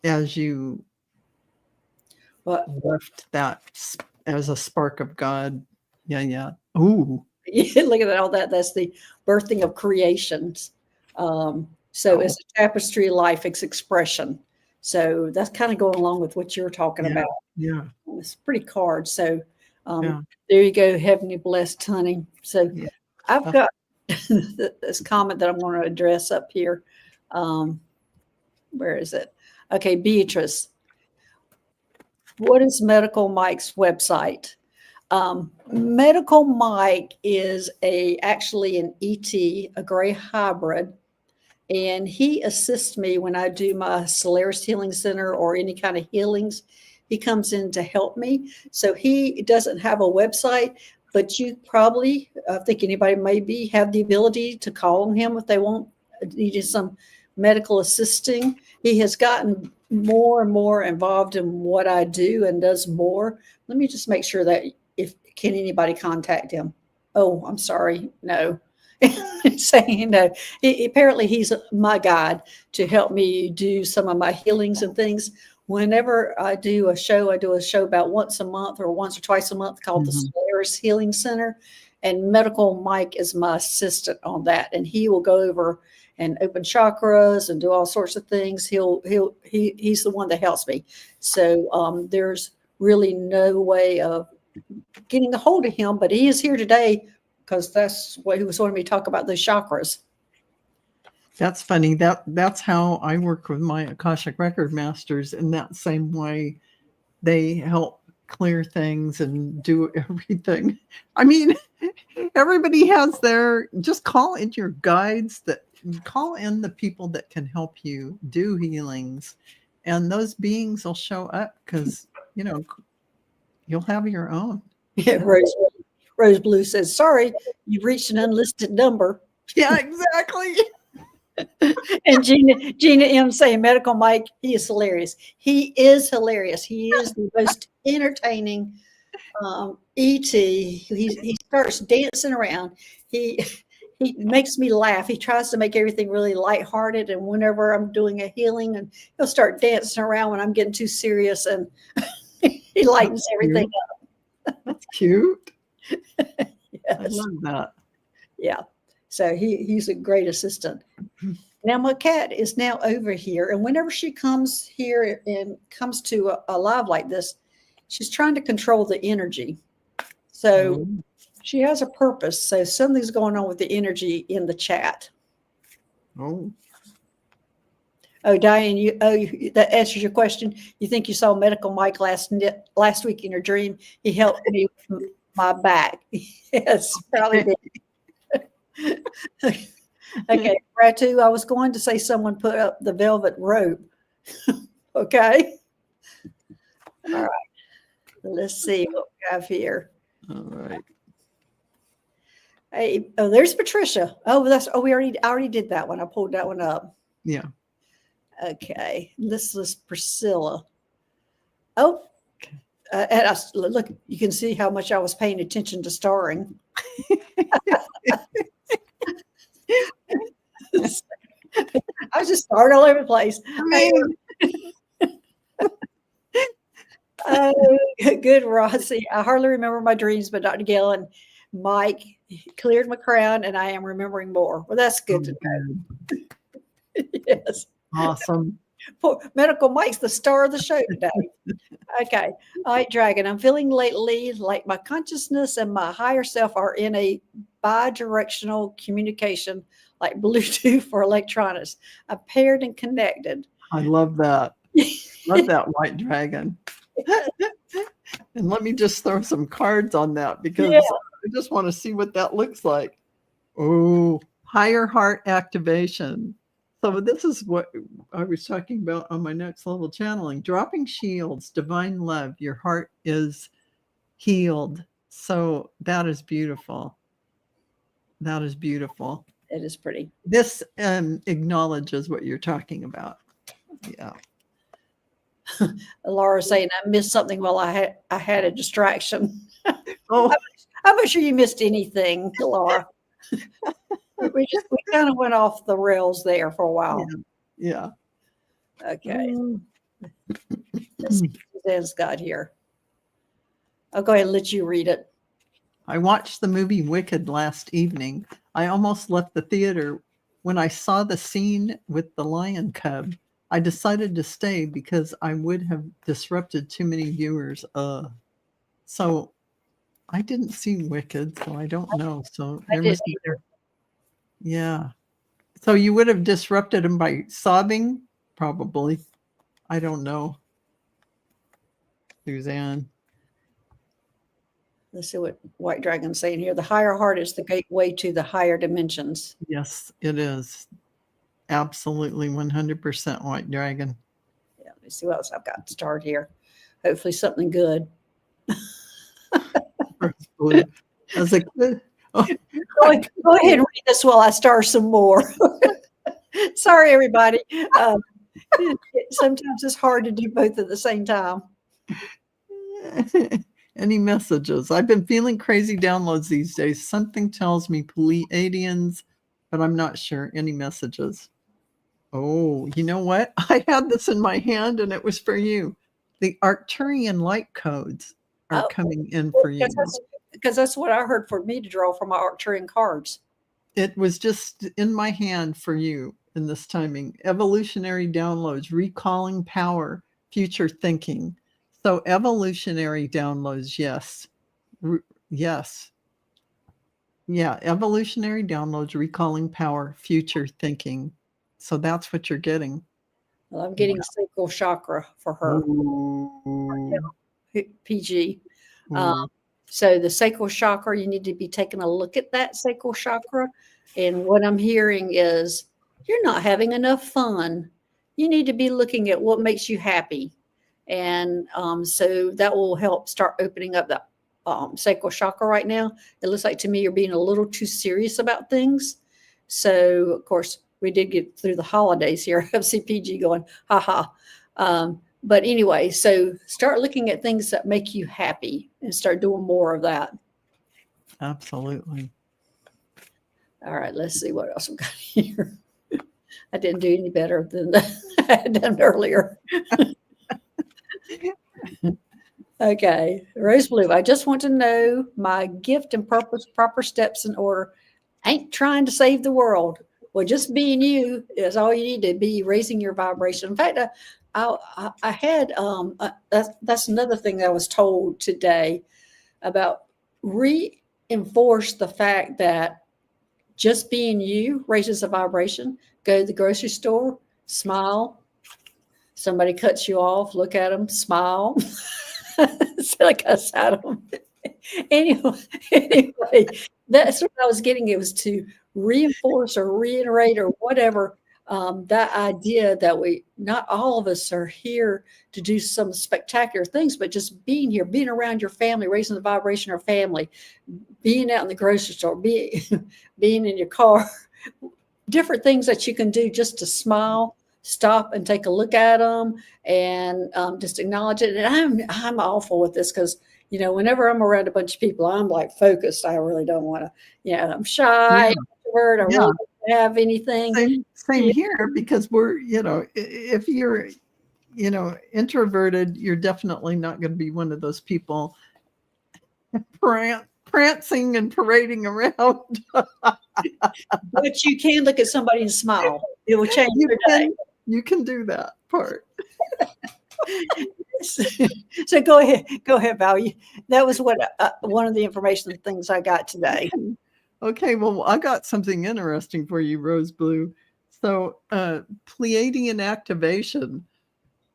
as you left that as a spark of God. Yeah. Ooh. Look at that. All that. That's the birthing of creations. So it's a tapestry of life, it's expression. So that's kind of going along with what you're talking about. Yeah. It's a pretty card. So there you go. Heavenly blessed, honey. So I've got this comment that I'm going to address up here. Where is it? Okay, Beatrice. What is Medical Mike's website? Medical Mike is actually an ET, a gray hybrid, and he assists me when I do my Solaris Healing Center or any kind of healings. He comes in to help me. So he doesn't have a website, but you probably, I think anybody maybe have the ability to call him if they want needed some medical assisting. He has gotten more and more involved in what I do and does more. Let me just make sure that can anybody contact him? Oh, I'm sorry. No. Saying no. Apparently he's my guide to help me do some of my healings and things. Whenever I do a show about once a month or once or twice a month called the Solaris Healing Center. And Medical Mike is my assistant on that. And he will go over and open chakras and do all sorts of things. He's the one that helps me. So there's really no way of getting a hold of him, but he is here today because that's what he was wanting me to talk about, those chakras. That's funny. That's how I work with my Akashic Record Masters in that same way. They help clear things and do everything. I mean, everybody has just call in your guides, call in the people that can help you do healings, and those beings will show up because, you'll have your own. Yeah, Rose Blue says, sorry, you've reached an unlisted number. Yeah, exactly. And Gina M saying, Medical Mike, he is hilarious. He is hilarious. He is the most entertaining ET. He starts dancing around. He makes me laugh. He tries to make everything really lighthearted. And whenever I'm doing a healing, and he'll start dancing around when I'm getting too serious, and he lightens everything up. That's cute. Yes. I love that. Yeah. So he's a great assistant. Now my cat is now over here, and whenever she comes here and comes to a live like this, she's trying to control the energy. So she has a purpose. So something's going on with the energy in the chat. Oh, Diane, that answers your question. You think you saw Medical Mike last week in your dream? He helped me with my back. Yes, probably did. Okay, Ratu, I was going to say someone put up the velvet rope. Okay. All right. Let's see what we have here. All right. Hey, there's Patricia. I already did that one. I pulled that one up. Yeah. Okay. This is Priscilla. Oh, and look, you can see how much I was paying attention to starring. I was just starting all over the place. I mean, Good, Rossi. I hardly remember my dreams, but Dr. Gail and Mike cleared my crown, and I am remembering more. Well, that's good to know. Yes. Awesome. Poor Medical Mike's the star of the show today. Okay. All right, Dragon. I'm feeling lately like my consciousness and my higher self are in a bi-directional communication, like Bluetooth or electronics. I'm paired and connected. I love that. Love that white dragon. And let me just throw some cards on that because I just want to see what that looks like. Oh, higher heart activation. So this is what I was talking about on my next level channeling. Dropping shields, divine love. Your heart is healed. So that is beautiful. That is beautiful. It is pretty. This acknowledges what you're talking about. Yeah. Laura saying I missed something while I had a distraction. Oh, I'm not sure you missed anything, Laura. we kind of went off the rails there for a while. Yeah. Okay. Let's see what Suzanne's got here. I'll go ahead and let you read it. I watched the movie Wicked last evening. I almost left the theater when I saw the scene with the lion cub. I decided to stay because I would have disrupted too many viewers. So I didn't see Wicked, so I don't know. So I didn't either. Yeah. So you would have disrupted him by sobbing? Probably. I don't know. Suzanne. Let's see what White Dragon's saying here. The higher heart is the gateway to the higher dimensions. Yes, it is. Absolutely 100% White Dragon. Yeah, let me see what else I've got to start here. Hopefully something good. As a kid. Oh. Go ahead and read this while I start some more. Sorry, everybody. Sometimes it's hard to do both at the same time. Any messages? I've been feeling crazy downloads these days. Something tells me Pleiadians, but I'm not sure. Any messages? Oh, you know what? I had this in my hand and it was for you. The Arcturian light codes are coming in for you. Because that's what I heard for me to draw from my Arcturian cards. It was just in my hand for you in this timing. Evolutionary downloads, recalling power, future thinking. So evolutionary downloads, yes. Yes. Yeah, evolutionary downloads, recalling power, future thinking. So that's what you're getting. Well, I'm getting sacral chakra for her. PG. So the sacral chakra, you need to be taking a look at that sacral chakra. And what I'm hearing is you're not having enough fun. You need to be looking at what makes you happy. And so that will help start opening up the sacral chakra right now. It looks like to me you're being a little too serious about things. So, of course, we did get through the holidays here. I see PG going, ha. But anyway, so start looking at things that make you happy and start doing more of that. Absolutely. All right, let's see what else we got here. I didn't do any better than I had done earlier. Okay, Rose Blue, I just want to know my gift and purpose, proper steps in order. Ain't trying to save the world. Well, just being you is all you need to be, raising your vibration. In fact, I had, that's another thing that I was told today about reinforce the fact that just being you raises a vibration. Go to the grocery store, smile. Somebody cuts you off, look at them, smile. So I cuss at them. Anyway, that's what I was getting. It was to reinforce or reiterate or whatever that idea that not all of us are here to do some spectacular things, but just being here, being around your family, raising the vibration of family, being out in the grocery store, being in your car, different things that you can do just to smile, stop and take a look at them and just acknowledge it. And I'm awful with this because, you know, whenever I'm around a bunch of people, I'm like focused. I really don't want to, I'm shy. Yeah. Really have anything? Same here, because we're, if you're, introverted, you're definitely not going to be one of those people prancing and parading around. But you can look at somebody and smile. It will change your day. You can do that part. So go ahead, Val. That was what one of the information things I got today. Okay, well, I got something interesting for you, Rose Blue. So, Pleiadian activation.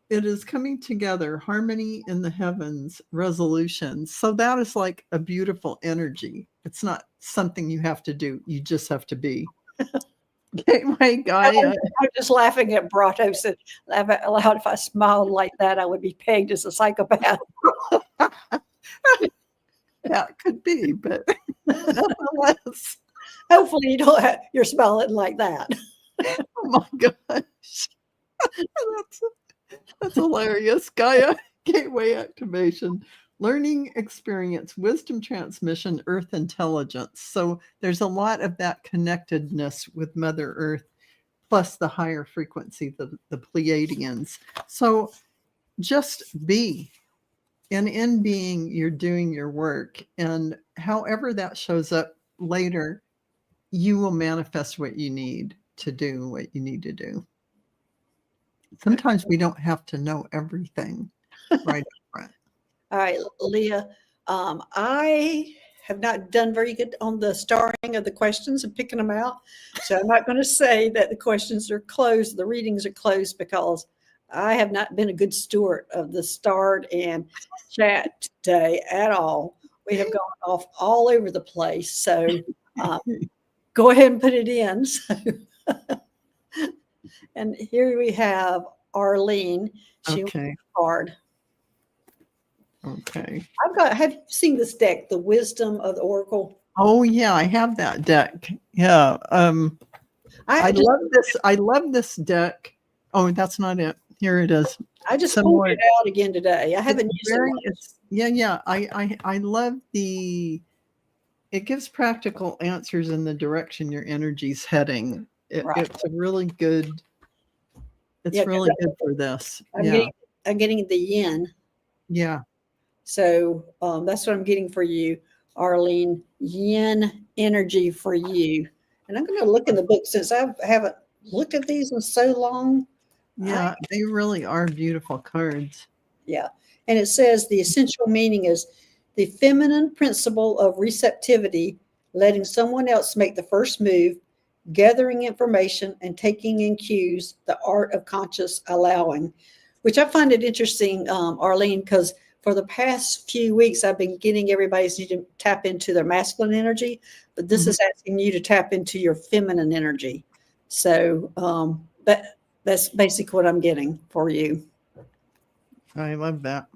It is coming together, harmony in the heavens, resolution. So that is like a beautiful energy. It's not something you have to do. You just have to be. Gateway Gaia. I'm just laughing at Brato. Said, laugh out loud. If I smiled like that, I would be pegged as a psychopath. That could be, but nonetheless. Hopefully you're smiling like that. Oh my gosh. That's hilarious. Gaia, gateway activation, learning experience, wisdom transmission, earth intelligence. So there's a lot of that connectedness with Mother Earth, plus the higher frequency, the Pleiadians. So just be. And in being, you're doing your work. And however that shows up later, you will manifest what you need to do, what you need to do. Sometimes we don't have to know everything right up front. All right, Leah. I have not done very good on the starring of the questions and picking them out. So I'm not going to say that the questions are closed, the readings are closed, because I have not been a good steward of the start and chat today at all. We have gone off all over the place. So go ahead and put it in. So, and here we have Arlene. She Okay. card. Okay. Have you seen this deck, the Wisdom of the Oracle? Oh yeah, I have that deck. Yeah. I love this deck. Oh, that's not it. Here it is. I just pulled it out again today. I haven't used it. Yeah. I love it gives practical answers in the direction your energy's heading. It's a really good. It's really good for this. I'm getting the yin. Yeah. So that's what I'm getting for you, Arlene. Yin energy for you. And I'm going to look in the book since I haven't looked at these in so long. Yeah, they really are beautiful cards. Yeah. And it says the essential meaning is the feminine principle of receptivity, letting someone else make the first move, gathering information and taking in cues, the art of conscious allowing, which I find it interesting, Arlene, because for the past few weeks, I've been getting everybody to tap into their masculine energy, but this is asking you to tap into your feminine energy. So that's basically what I'm getting for you. I love that.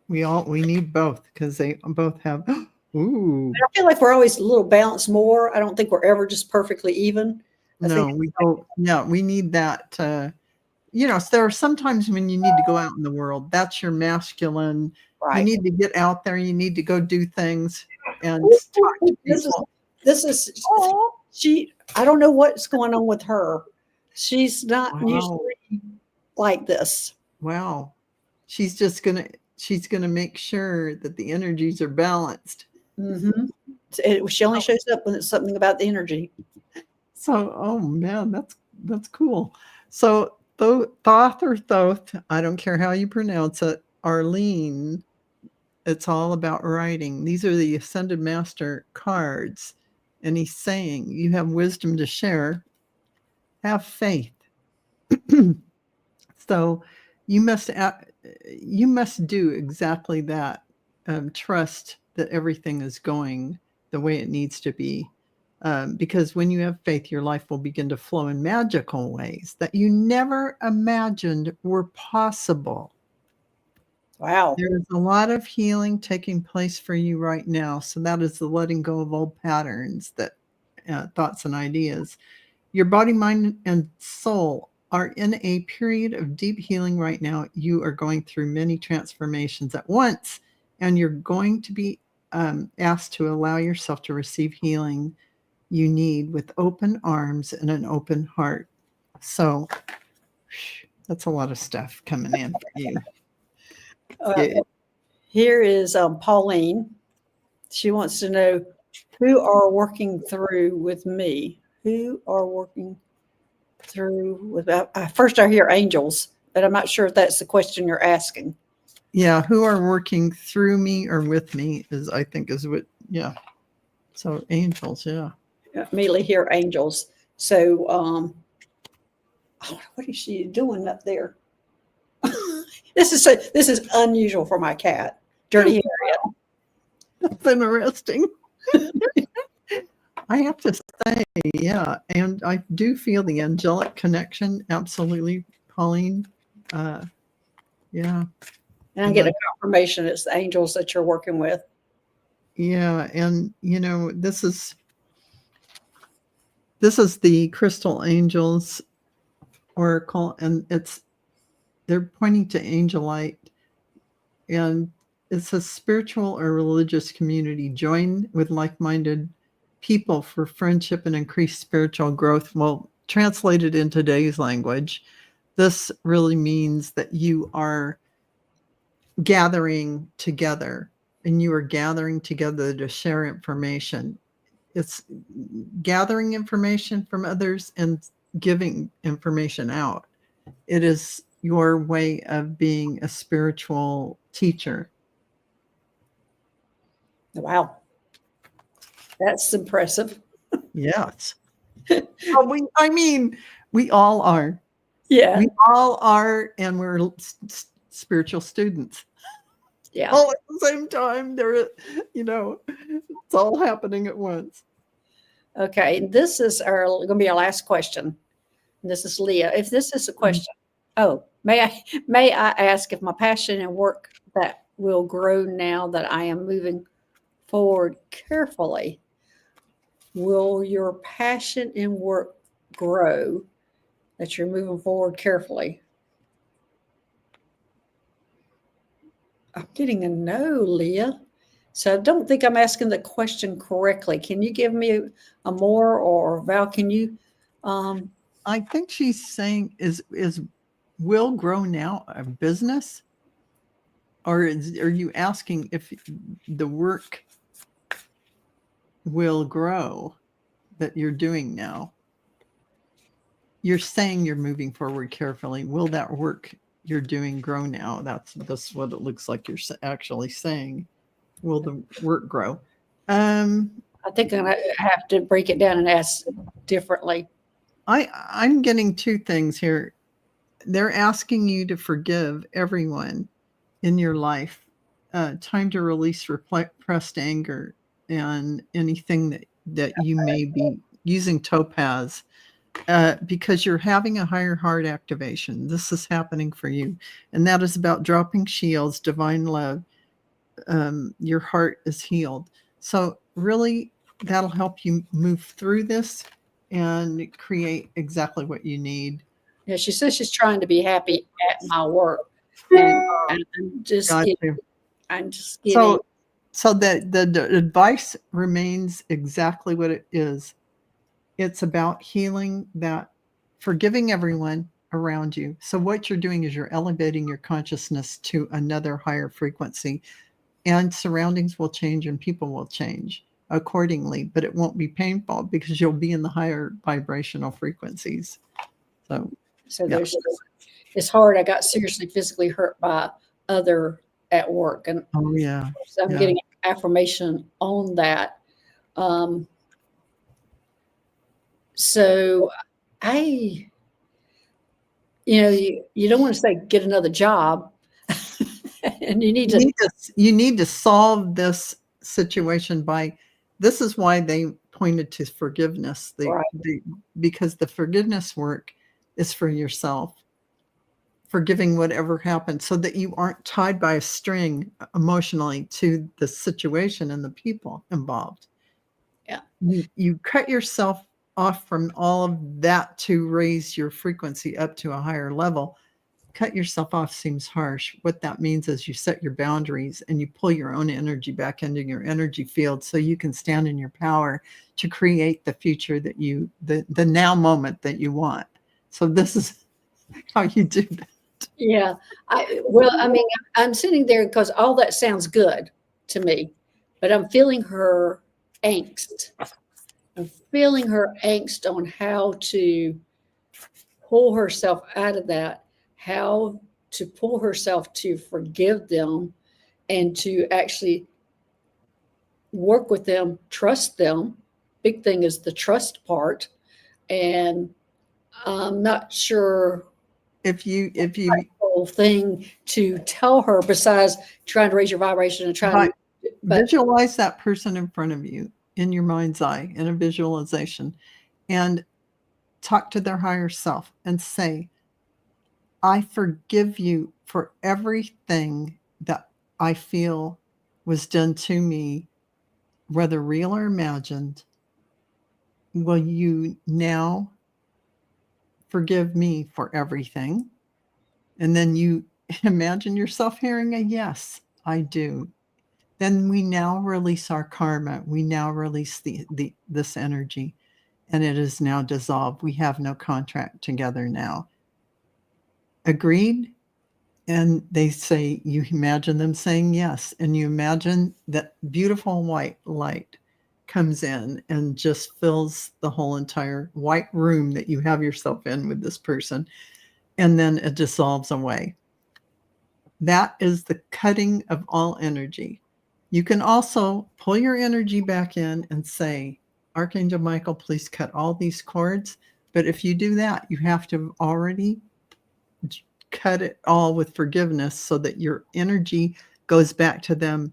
We need both because they both have. Ooh. I feel like we're always a little balanced more. I don't think we're ever just perfectly even. We need that. So there are sometimes when you need to go out in the world. That's your masculine. Right. You need to get out there. You need to go do things and talk to people. She. I don't know what's going on with her. She's not usually like this. Wow. She's gonna make sure that the energies are balanced. Mm-hmm. She only shows up when it's something about the energy. So, oh man, that's cool. So Thoth or Thoth, I don't care how you pronounce it, Arlene, it's all about writing. These are the Ascended Master cards. And he's saying, you have wisdom to share. Have faith. So you must do exactly that. Trust that everything is going the way it needs to be. Because when you have faith, your life will begin to flow in magical ways that you never imagined were possible. Wow. There is a lot of healing taking place for you right now. So that is the letting go of old patterns, thoughts and ideas. Your body, mind, and soul are in a period of deep healing right now. You are going through many transformations at once, and you're going to be asked to allow yourself to receive healing you need with open arms and an open heart. So that's a lot of stuff coming in for you. Yeah. Here is Pauline. She wants to know who are working through with me. Who are working through with? First, I hear angels, but I'm not sure if that's the question you're asking. Yeah, who are working through me or with me is, I think, is what. Yeah. So angels, yeah. Immediately hear angels. So, what is she doing up there? This is unusual for my cat. Dirty Harriet. That's interesting. I have to say, yeah, and I do feel the angelic connection. Absolutely, Pauline. Yeah. And I get a confirmation it's the angels that you're working with. Yeah, and this is the Crystal Angels Oracle, and they're pointing to angelite, and it's a spiritual or religious community. Join with like-minded people for friendship and increased spiritual growth. Well, translated in today's language, this really means that you are gathering together, and you are gathering together to share information. It's gathering information from others and giving information out. It is your way of being a spiritual teacher. Wow. That's impressive. Yes. We all are. Yeah. We all are, and we're spiritual students. Yeah. All at the same time. It's all happening at once. Okay. This is going to be our last question. This is Leah. If this is a question, may I ask if my passion and work that will grow now that I am moving forward carefully? Will your passion and work grow that you're moving forward carefully? I'm getting a no, Leah. So I don't think I'm asking the question correctly. Can you give me a more, or Val, can you? I think she's saying is will grow now a business? Or are you asking if the work will grow that you're doing now? You're saying you're moving forward carefully. Will that work you're doing grow now? That's what it looks like you're actually saying. Will the work grow? I think I'm going to have to break it down and ask differently. I'm getting two things here. They're asking you to forgive everyone in your life. Time to release repressed anger and anything that you may be using topaz, because you're having a higher heart activation. This is happening for you, and that is about dropping shields, divine love. Your heart is healed. So really, that'll help you move through this and create exactly what you need. Yeah, she says she's trying to be happy at my work, and I'm just getting. So the advice remains exactly what it is. It's about healing that, forgiving everyone around you. So what you're doing is you're elevating your consciousness to another higher frequency, and surroundings will change and people will change accordingly, but it won't be painful because you'll be in the higher vibrational frequencies. So there's, it's hard. I got seriously physically hurt by other at work, and so I'm getting affirmation on that. So you don't want to say get another job, and you need to solve this situation this is why they pointed to forgiveness. Because the forgiveness work is for yourself, forgiving whatever happened, so that you aren't tied by a string emotionally to the situation and the people involved. Yeah. You cut yourself off from all of that to raise your frequency up to a higher level, cut yourself off seems harsh. What that means is you set your boundaries and you pull your own energy back into your energy field so you can stand in your power to create the future that the now moment that you want. So this is how you do that. Yeah. I mean, I'm sitting there because all that sounds good to me, but I'm feeling her angst. I'm feeling her angst on how to pull herself out of that, how to pull herself to forgive them and to actually work with them, trust them. Big thing is the trust part. And I'm not sure If you whole thing to tell her besides trying to raise your vibration and trying to, but visualize that person in front of you in your mind's eye in a visualization and talk to their higher self and say, I forgive you for everything that I feel was done to me, whether real or imagined. Will you now forgive me for everything? And then you imagine yourself hearing a yes, I do. Then we now release our karma. We now release this energy, and it is now dissolved. We have no contract together now. Agreed? And they say, you imagine them saying yes, and you imagine that beautiful white light comes in and just fills the whole entire white room that you have yourself in with this person, and then it dissolves away. That is the cutting of all energy. You can also pull your energy back in and say, Archangel Michael, please cut all these cords. But if you do that, you have to already cut it all with forgiveness so that your energy goes back to them.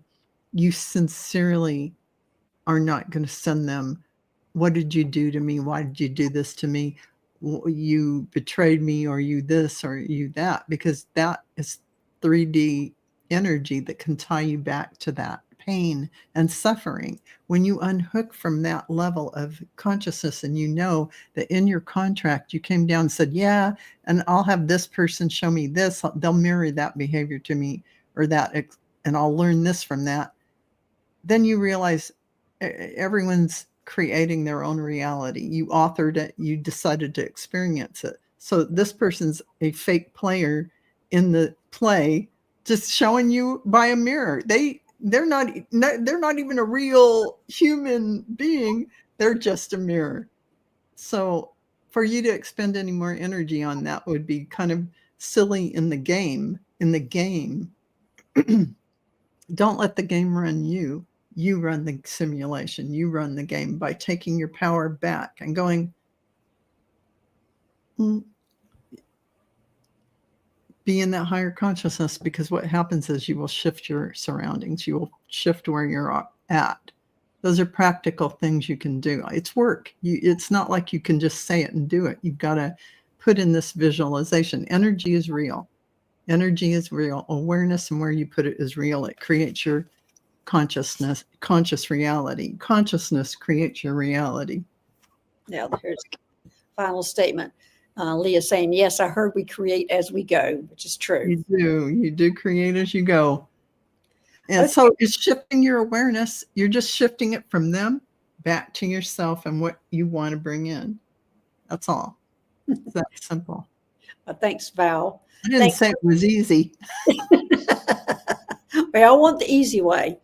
You sincerely are not going to send them, what did you do to me? Why did you do this to me? You betrayed me, or you this, or you that, because that is 3D energy that can tie you back to that pain and suffering. When you unhook from that level of consciousness and you know that in your contract you came down and said, yeah, and I'll have this person show me this, they'll mirror that behavior to me, or that, and I'll learn this from that. Then you realize everyone's creating their own reality. You authored it, you decided to experience it. So this person's a fake player in the play, just showing you by a mirror. They're not even a real human being. They're just a mirror. So for you to expend any more energy on that would be kind of silly in the game. Don't let the game run you. You run the simulation. You run the game by taking your power back and going, be in that higher consciousness, because what happens is you will shift your surroundings. You will shift where you're at. Those are practical things you can do. It's work. It's not like you can just say it and do it. You've got to put in this visualization. Energy is real. Energy is real. Awareness and where you put it is real. It creates your conscious reality. Consciousness creates your reality. now here's a final statement. Leah saying, yes, I heard we create as we go, which is true. You do create as you go. And so it's shifting your awareness. You're just shifting it from them back to yourself and what you want to bring in. That's all. It's that simple. Thanks, Val. I didn't say it was easy. Well, I want the easy way.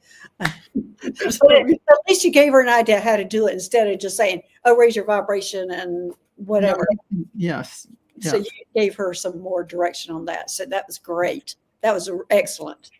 So at least you gave her an idea how to do it instead of just saying, oh, raise your vibration and whatever. No, yes. So you gave her some more direction on that. So that was great. That was excellent.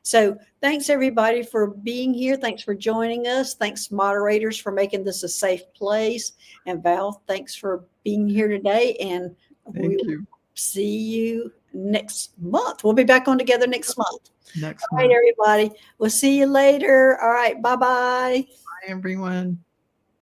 So thanks, everybody, for being here. Thanks for joining us. Thanks, moderators, for making this a safe place. And Val, thanks for being here today. And Thank you. See you next month. We'll be back on together next month. All right, everybody. We'll see you later. All right. Bye-bye. Bye, everyone.